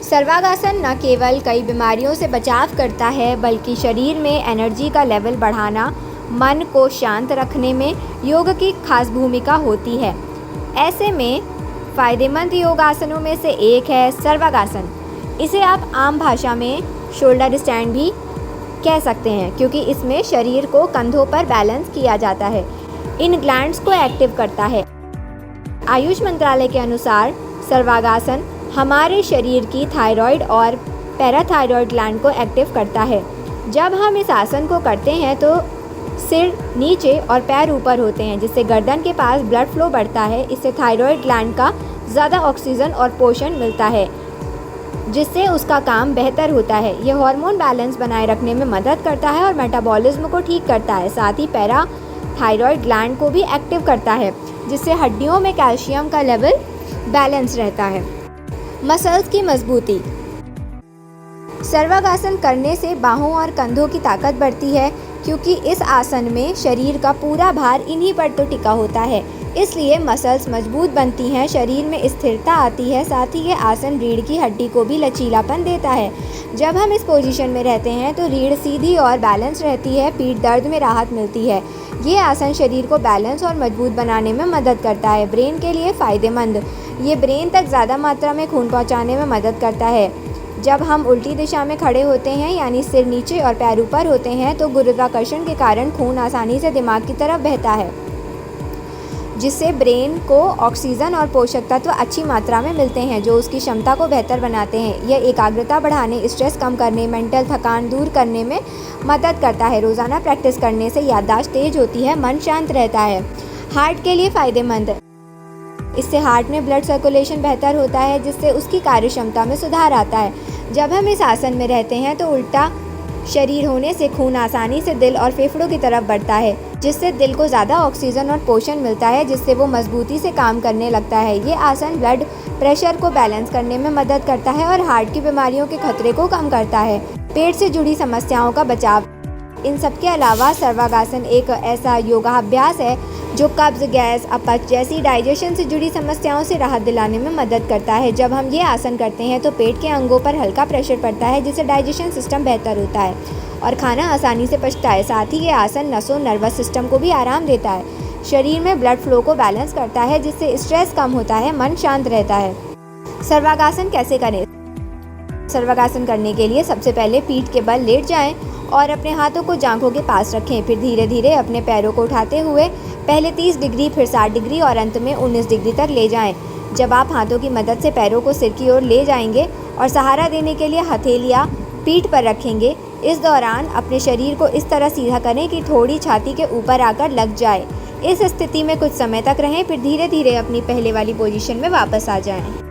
सर्वांगासन न केवल कई बीमारियों से बचाव करता है बल्कि शरीर में एनर्जी का लेवल बढ़ाना, मन को शांत रखने में योग की खास भूमिका होती है। ऐसे में फ़ायदेमंद योगासनों में से एक है सर्वांगासन। इसे आप आम भाषा में शोल्डर स्टैंड भी कह सकते हैं क्योंकि इसमें शरीर को कंधों पर बैलेंस किया जाता है। इन ग्लैंड्स को एक्टिव करता है। आयुष मंत्रालय के अनुसार सर्वांगासन हमारे शरीर की थायराइड और पैराथायराइड ग्लैंड को एक्टिव करता है। जब हम इस आसन को करते हैं तो सिर नीचे और पैर ऊपर होते हैं, जिससे गर्दन के पास ब्लड फ्लो बढ़ता है। इससे थायराइड ग्लैंड का ज़्यादा ऑक्सीजन और पोषण मिलता है, जिससे उसका काम बेहतर होता है। यह हार्मोन बैलेंस बनाए रखने में मदद करता है और मेटाबॉलिज्म को ठीक करता है। साथ ही पैराथायराइड ग्लैंड को भी एक्टिव करता है, जिससे हड्डियों में कैल्शियम का लेवल बैलेंस रहता है। मसल्स की मजबूती। सर्वांगासन करने से बाहों और कंधों की ताकत बढ़ती है क्योंकि इस आसन में शरीर का पूरा भार इन्हीं पर तो टिका होता है। इसलिए मसल्स मजबूत बनती हैं, शरीर में स्थिरता आती है। साथ ही ये आसन रीढ़ की हड्डी को भी लचीलापन देता है। जब हम इस पोजीशन में रहते हैं तो रीढ़ सीधी और बैलेंस रहती है, पीठ दर्द में राहत मिलती है। ये आसन शरीर को बैलेंस और मजबूत बनाने में मदद करता है। ब्रेन के लिए फ़ायदेमंद। ये ब्रेन तक ज़्यादा मात्रा में खून पहुँचाने में मदद करता है। जब हम उल्टी दिशा में खड़े होते हैं यानी सिर नीचे और पैर ऊपर होते हैं तो गुरुत्वाकर्षण के कारण खून आसानी से दिमाग की तरफ बहता है, जिससे ब्रेन को ऑक्सीजन और पोषक तत्व अच्छी मात्रा में मिलते हैं जो उसकी क्षमता को बेहतर बनाते हैं। यह एकाग्रता बढ़ाने, स्ट्रेस कम करने, मेंटल थकान दूर करने में मदद करता है। रोज़ाना प्रैक्टिस करने से याददाश्त तेज होती है, मन शांत रहता है। हार्ट के लिए फ़ायदेमंद। इससे हार्ट में ब्लड सर्कुलेशन बेहतर होता है, जिससे उसकी कार्य क्षमता में सुधार आता है। जब हम इस आसन में रहते हैं तो उल्टा शरीर होने से खून आसानी से दिल और फेफड़ों की तरफ बढ़ता है, जिससे दिल को ज़्यादा ऑक्सीजन और पोषण मिलता है, जिससे वो मजबूती से काम करने लगता है। ये आसन ब्लड प्रेशर को बैलेंस करने में मदद करता है और हार्ट की बीमारियों के खतरे को कम करता है। पेट से जुड़ी समस्याओं का बचाव। इन सब के अलावा सर्वांगासन एक ऐसा योगाभ्यास है जो कब्ज़, गैस, अपच जैसी डाइजेशन से जुड़ी समस्याओं से राहत दिलाने में मदद करता है। जब हम ये आसन करते हैं तो पेट के अंगों पर हल्का प्रेशर पड़ता है, जिससे डाइजेशन सिस्टम बेहतर होता है और खाना आसानी से पचता है। साथ ही ये आसन नसों, नर्वस सिस्टम को भी आराम देता है। शरीर में ब्लड फ्लो को बैलेंस करता है, जिससे स्ट्रेस कम होता है, मन शांत रहता है। सर्वांगासन कैसे करें? सर्वांगासन करने के लिए सबसे पहले पीठ के बल लेट जाएं और अपने हाथों को जांघों के पास रखें। फिर धीरे धीरे अपने पैरों को उठाते हुए पहले 30 डिग्री, फिर 60 डिग्री और अंत में 19 डिग्री तक ले जाएं। जब आप हाथों की मदद से पैरों को सिर की ओर ले जाएंगे और सहारा देने के लिए हथेलियां पीठ पर रखेंगे, इस दौरान अपने शरीर को इस तरह सीधा करें कि थोड़ी छाती के ऊपर आकर लग जाए। इस स्थिति में कुछ समय तक रहें, फिर धीरे धीरे अपनी पहले वाली पोजीशन में वापस आ जाएं।